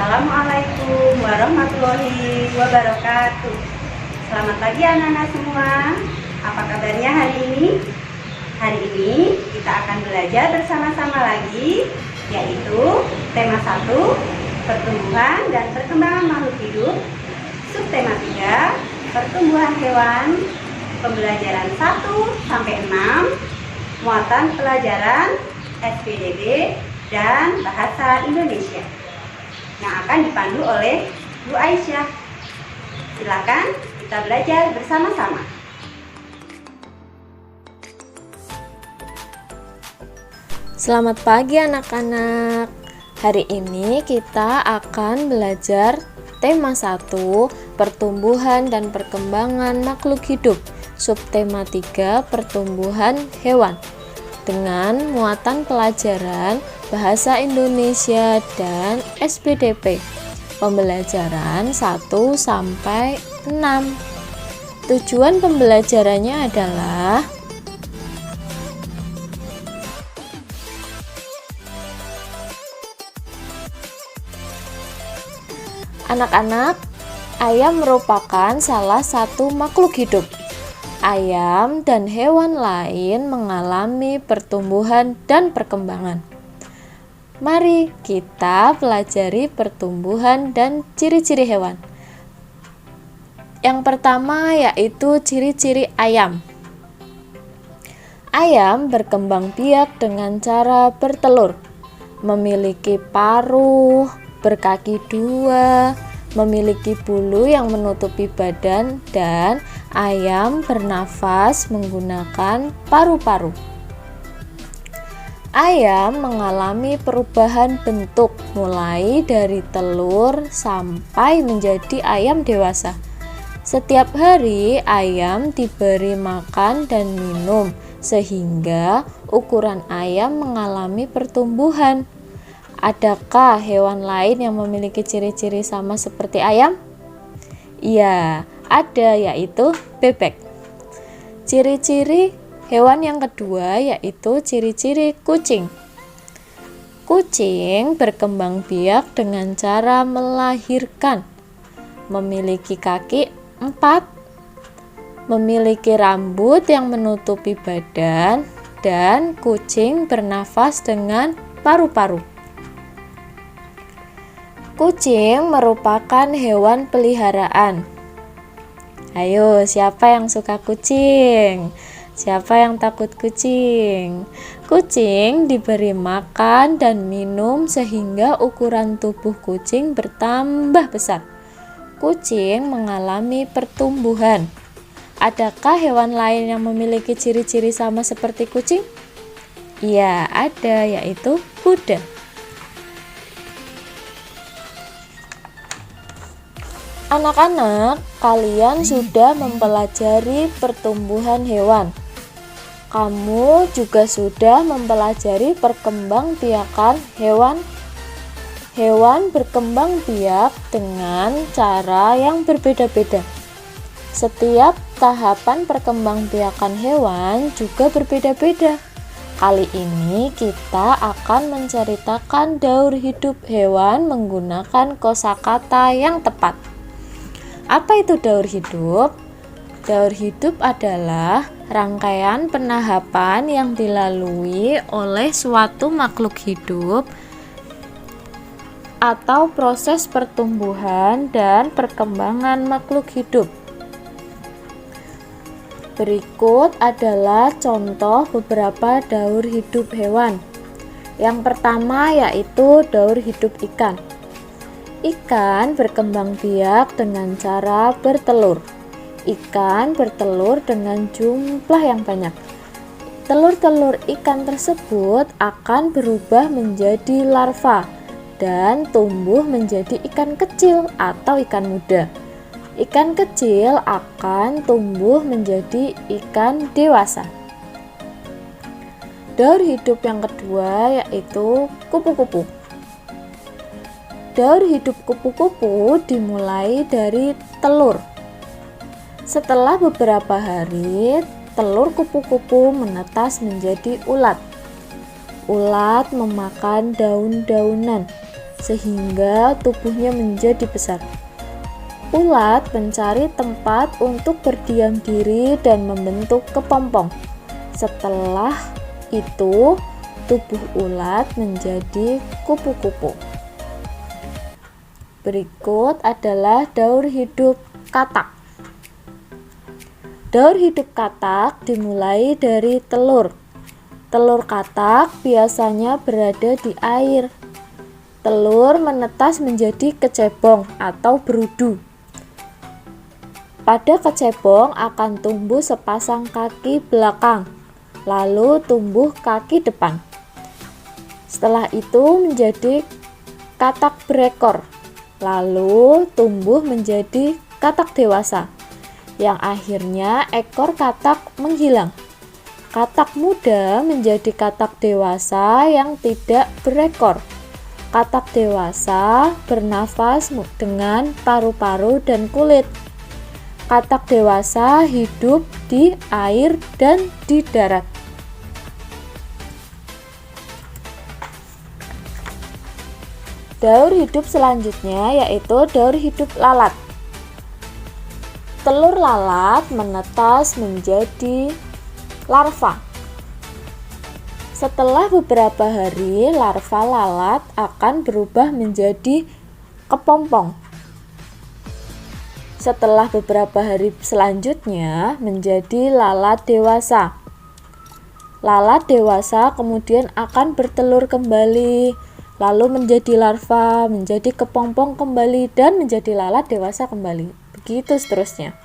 Assalamualaikum warahmatullahi wabarakatuh. Selamat pagi anak-anak semua. Apa kabarnya hari ini? Hari ini kita akan belajar bersama-sama lagi, yaitu tema 1, pertumbuhan dan perkembangan makhluk hidup. Subtema 3, pertumbuhan hewan. Pembelajaran 1 sampai 6, muatan pelajaran SPDB dan bahasa Indonesia, yang akan dipandu oleh Bu Aisyah. Silakan kita belajar bersama-sama. Selamat pagi anak-anak. Hari ini kita akan belajar tema 1, pertumbuhan dan perkembangan makhluk hidup. Subtema 3, pertumbuhan hewan, dengan muatan pelajaran bahasa Indonesia dan SPDP. Pembelajaran 1 sampai 6. Tujuan pembelajarannya adalah anak-anak, ayam merupakan salah satu makhluk hidup. Ayam dan hewan lain mengalami pertumbuhan dan perkembangan. Mari kita pelajari pertumbuhan dan ciri-ciri hewan. Yang pertama yaitu ciri-ciri ayam. Ayam berkembang biak dengan cara bertelur, memiliki paruh, berkaki 2, memiliki bulu yang menutupi badan, dan ayam bernafas menggunakan paru-paru. Ayam mengalami perubahan bentuk mulai dari telur sampai menjadi ayam dewasa. Setiap hari ayam diberi makan dan minum sehingga ukuran ayam mengalami pertumbuhan. Adakah hewan lain yang memiliki ciri-ciri sama seperti ayam? Iya, ada, yaitu bebek. Ciri-ciri hewan yang kedua yaitu ciri-ciri kucing. Kucing berkembang biak dengan cara melahirkan, memiliki kaki 4, memiliki rambut yang menutupi badan, dan kucing bernafas dengan paru-paru. Kucing merupakan hewan peliharaan. Ayo, siapa yang suka kucing? Siapa yang takut kucing? Kucing diberi makan dan minum sehingga ukuran tubuh kucing bertambah besar. Kucing mengalami pertumbuhan. Adakah hewan lain yang memiliki ciri-ciri sama seperti kucing? Iya, ada, yaitu kuda. Anak-anak, kalian sudah mempelajari pertumbuhan hewan. Kamu juga sudah mempelajari perkembangbiakan hewan. Hewan berkembang biak dengan cara yang berbeda-beda. Setiap tahapan perkembangbiakan hewan juga berbeda-beda. Kali ini kita akan menceritakan daur hidup hewan menggunakan kosakata yang tepat. Apa itu daur hidup? Daur hidup adalah rangkaian penahapan yang dilalui oleh suatu makhluk hidup atau proses pertumbuhan dan perkembangan makhluk hidup. Berikut adalah contoh beberapa daur hidup hewan. Yang pertama yaitu daur hidup ikan. Ikan berkembang biak dengan cara bertelur. Ikan bertelur dengan jumlah yang banyak. Telur-telur ikan tersebut akan berubah menjadi larva dan tumbuh menjadi ikan kecil atau ikan muda. Ikan kecil akan tumbuh menjadi ikan dewasa. Daur hidup yang kedua yaitu kupu-kupu. Daur hidup kupu-kupu dimulai dari telur. Setelah beberapa hari, telur kupu-kupu menetas menjadi ulat. Ulat memakan daun-daunan. sehingga tubuhnya menjadi besar. Ulat mencari tempat untuk berdiam diri dan membentuk kepompong. Setelah itu, tubuh ulat menjadi kupu-kupu. Berikut adalah daur hidup katak. Daur hidup katak dimulai dari telur. Telur katak biasanya berada di air. Telur menetas menjadi kecebong atau berudu. Pada kecebong akan tumbuh sepasang kaki belakang, lalu tumbuh kaki depan. Setelah itu menjadi katak berekor, lalu tumbuh menjadi katak dewasa, yang akhirnya ekor katak menghilang. Katak muda menjadi katak dewasa yang tidak berekor. Katak dewasa bernafas dengan paru-paru dan kulit. Katak dewasa hidup di air dan di darat. Daur hidup selanjutnya yaitu daur hidup lalat. Telur lalat menetas menjadi larva. Setelah beberapa hari, larva lalat akan berubah menjadi kepompong. Setelah beberapa hari selanjutnya menjadi lalat dewasa. Lalat dewasa kemudian akan bertelur kembali, lalu menjadi larva, menjadi kepompong kembali, dan menjadi lalat dewasa kembali. Begitu seterusnya.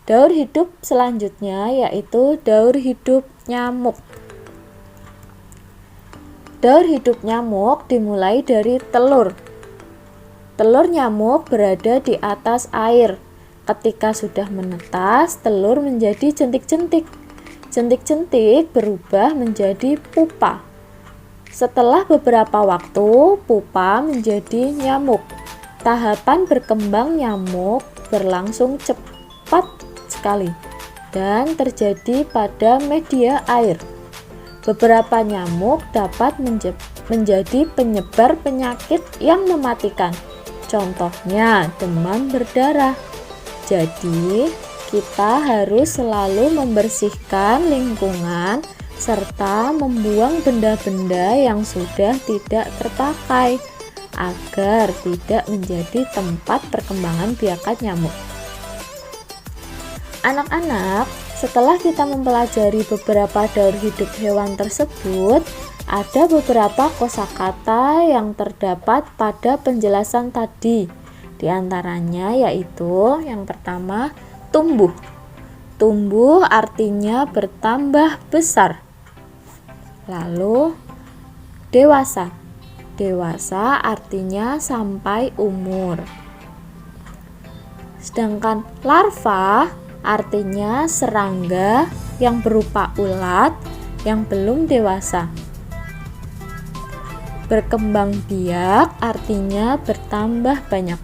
Daur hidup selanjutnya yaitu daur hidup nyamuk. Daur hidup nyamuk dimulai dari telur. Telur nyamuk berada di atas air. Ketika sudah menetas, telur menjadi jentik-jentik. Jentik-jentik berubah menjadi pupa. Setelah beberapa waktu, pupa menjadi nyamuk. Tahapan berkembang nyamuk berlangsung cepat sekali dan terjadi pada media air. Beberapa nyamuk dapat menjadi penyebar penyakit yang mematikan. Contohnya demam berdarah. Jadi, kita harus selalu membersihkan lingkungan serta membuang benda-benda yang sudah tidak terpakai agar tidak menjadi tempat perkembangan biakan nyamuk. Anak-anak, setelah kita mempelajari beberapa daur hidup hewan tersebut, ada beberapa kosakata yang terdapat pada penjelasan tadi. Di antaranya yaitu yang pertama, tumbuh. Tumbuh artinya bertambah besar. Lalu dewasa. Dewasa artinya sampai umur. Sedangkan larva artinya serangga yang berupa ulat yang belum dewasa. Berkembang biak artinya bertambah banyak.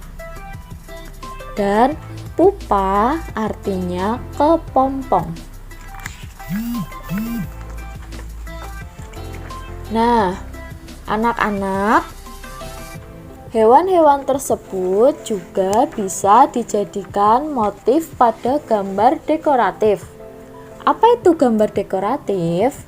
Dan pupa artinya kepompong. Nah, anak-anak, hewan-hewan tersebut juga bisa dijadikan motif pada gambar dekoratif. Apa itu gambar dekoratif?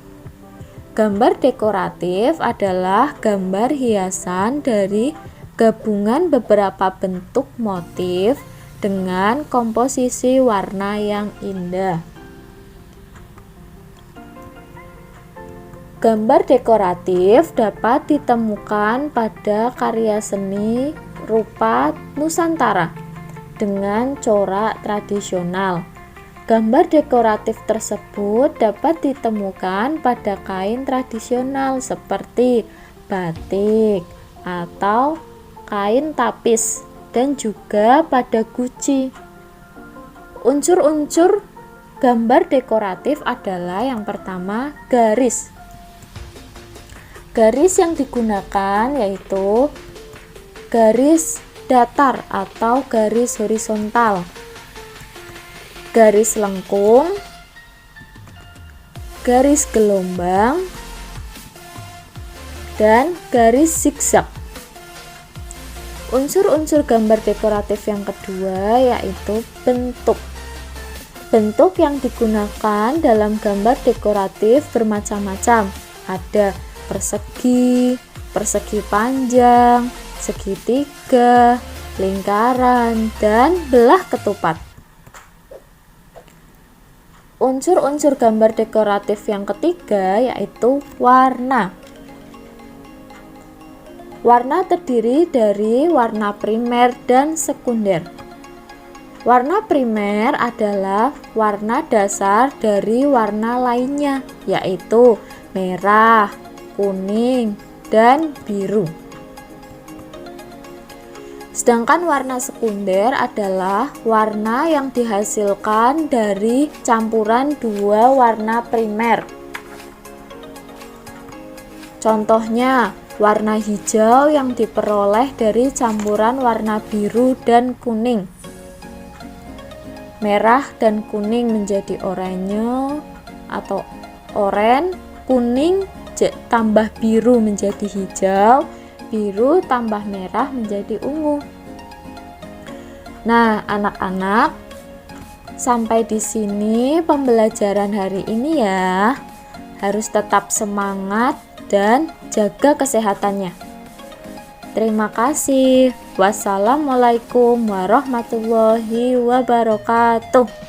Gambar dekoratif adalah gambar hiasan dari gabungan beberapa bentuk motif dengan komposisi warna yang indah. Gambar dekoratif dapat ditemukan pada karya seni rupa Nusantara dengan corak tradisional. Gambar dekoratif tersebut dapat ditemukan pada kain tradisional seperti batik atau kain tapis dan juga pada guci. Unsur-unsur gambar dekoratif adalah yang pertama garis. Garis yang digunakan yaitu garis datar atau garis horizontal, garis lengkung, garis gelombang, dan garis zigzag. Unsur-unsur gambar dekoratif yang kedua yaitu bentuk. Bentuk yang digunakan dalam gambar dekoratif bermacam-macam. Ada persegi, persegi panjang, segitiga, lingkaran, dan belah ketupat. Unsur-unsur gambar dekoratif yang ketiga yaitu warna. Warna terdiri dari warna primer dan sekunder. Warna primer adalah warna dasar dari warna lainnya, yaitu merah, kuning, dan biru. Sedangkan warna sekunder adalah warna yang dihasilkan dari campuran dua warna primer. Contohnya, warna hijau yang diperoleh dari campuran warna biru dan kuning. Merah dan kuning menjadi oranye atau oranye, kuning tambah biru menjadi hijau, biru tambah merah menjadi ungu. Nah, anak-anak, sampai di sini pembelajaran hari ini ya. Harus tetap semangat dan jaga kesehatannya. Terima kasih. Wassalamualaikum warahmatullahi wabarakatuh.